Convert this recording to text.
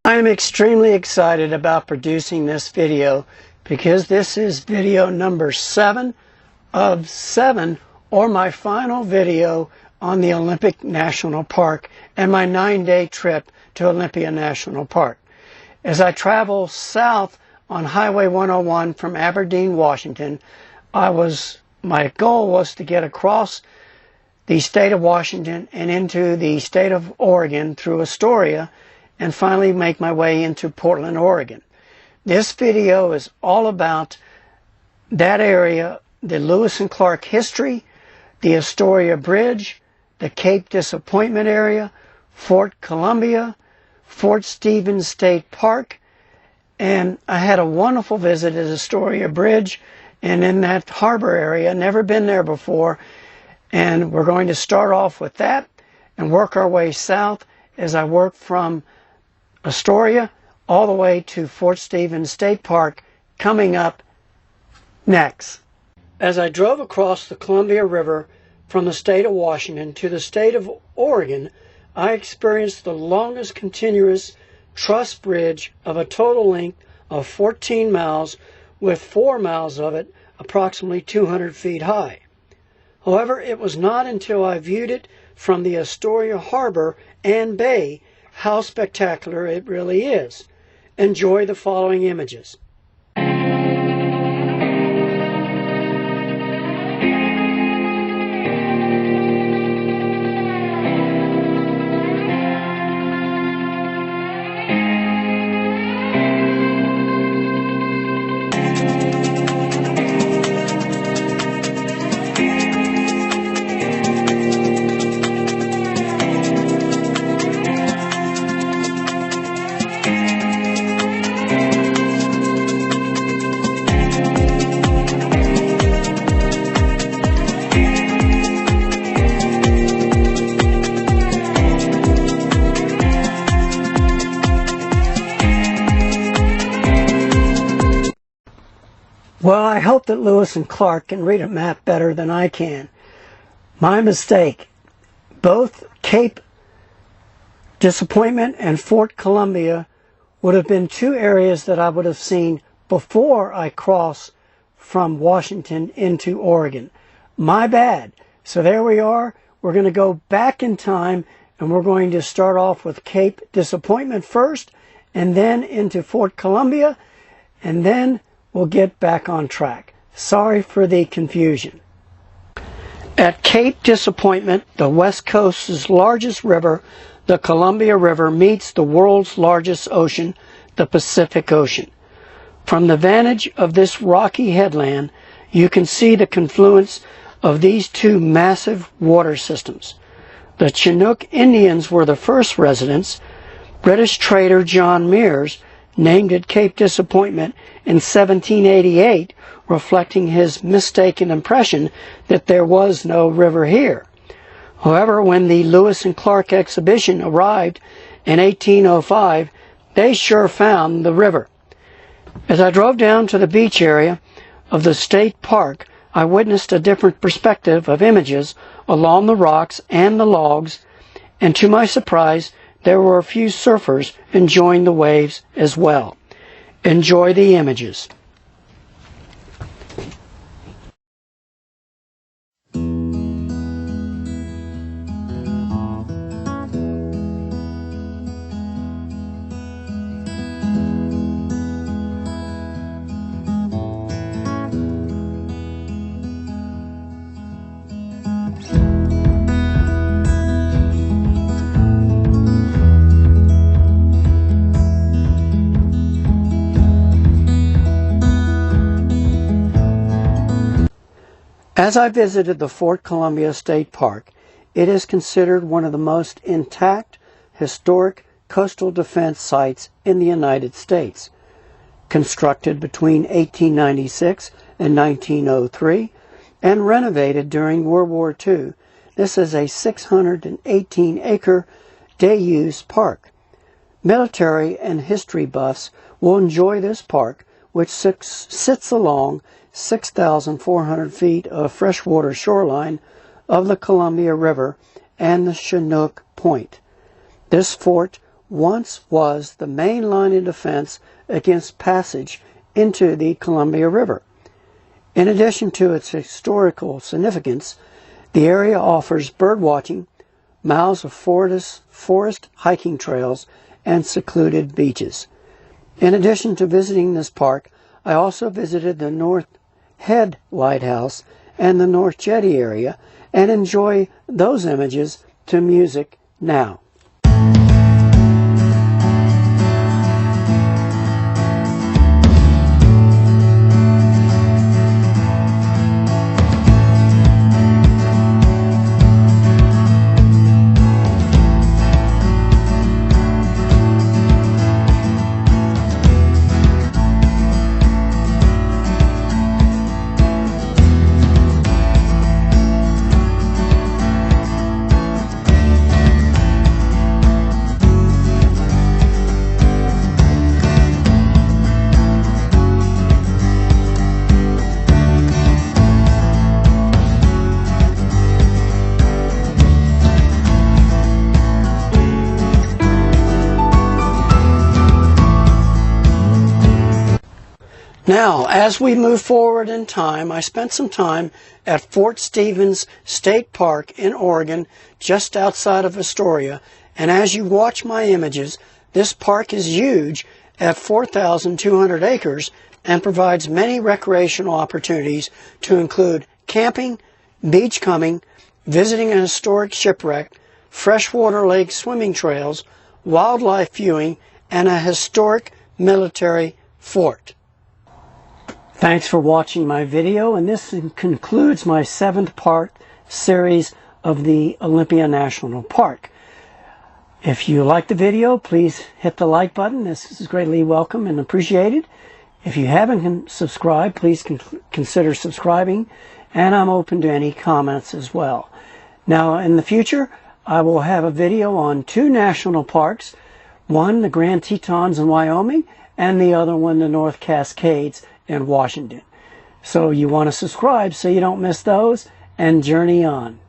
I'm extremely excited about producing this video because this is video number 7 of 7, or my final video on the Olympic National Park and my 9-day trip to Olympia National Park. As I travel south on Highway 101 from Aberdeen, Washington, my goal was to get across the state of Washington and into the state of Oregon through Astoria, and finally make my way into Portland, Oregon. This video is all about that area, the Lewis and Clark history, the Astoria Bridge, the Cape Disappointment area, Fort Columbia, Fort Stevens State Park, and I had a wonderful visit at Astoria Bridge and in that harbor area. Never been there before, and we're going to start off with that and work our way south as I work from Astoria all the way to Fort Stevens State Park coming up next. As I drove across the Columbia River from the state of Washington to the state of Oregon, I experienced the longest continuous truss bridge of a total length of 14 miles, with 4 miles of it approximately 200 feet high. However, it was not until I viewed it from the Astoria Harbor and Bay how spectacular it really is. Enjoy the following images. Well, I hope that Lewis and Clark can read a map better than I can. My mistake. Both Cape Disappointment and Fort Columbia would have been two areas that I would have seen before I crossed from Washington into Oregon. My bad. So there we are. We're going to go back in time, and we're going to start off with Cape Disappointment first, and then into Fort Columbia, and then we'll get back on track. Sorry for the confusion. At Cape Disappointment, the West Coast's largest river, the Columbia River, meets the world's largest ocean, the Pacific Ocean. From the vantage of this rocky headland, you can see the confluence of these two massive water systems. The Chinook Indians were the first residents. British trader John Meares named it Cape Disappointment in 1788, reflecting his mistaken impression that there was no river here. However, when the Lewis and Clark exhibition arrived in 1805, they sure found the river. As I drove down to the beach area of the state park, I witnessed a different perspective of images along the rocks and the logs, and to my surprise, there were a few surfers enjoying the waves as well. Enjoy the images. As I visited the Fort Columbia State Park, it is considered one of the most intact historic coastal defense sites in the United States. Constructed between 1896 and 1903 and renovated during World War II, this is a 618-acre day-use park. Military and history buffs will enjoy this park, which sits along 6,400 feet of freshwater shoreline of the Columbia River and the Chinook Point. This fort once was the main line of defense against passage into the Columbia River. In addition to its historical significance, the area offers birdwatching, miles of forest hiking trails, and secluded beaches. In addition to visiting this park, I also visited the North Head Lighthouse and the North Jetty area and enjoy those images to music now. Now, as we move forward in time, I spent some time at Fort Stevens State Park in Oregon, just outside of Astoria, and as you watch my images, this park is huge at 4,200 acres and provides many recreational opportunities to include camping, beachcombing, visiting a historic shipwreck, freshwater lake swimming trails, wildlife viewing, and a historic military fort. Thanks for watching my video, and this concludes my 7th part series of the Olympia National Park. If you like the video, please hit the like button. This is greatly welcome and appreciated. If you haven't subscribed, please consider subscribing, and I'm open to any comments as well. Now, in the future, I will have a video on 2 national parks, one the Grand Tetons in Wyoming, and the other one the North Cascades in Washington. So you want to subscribe so you don't miss those, and journey on.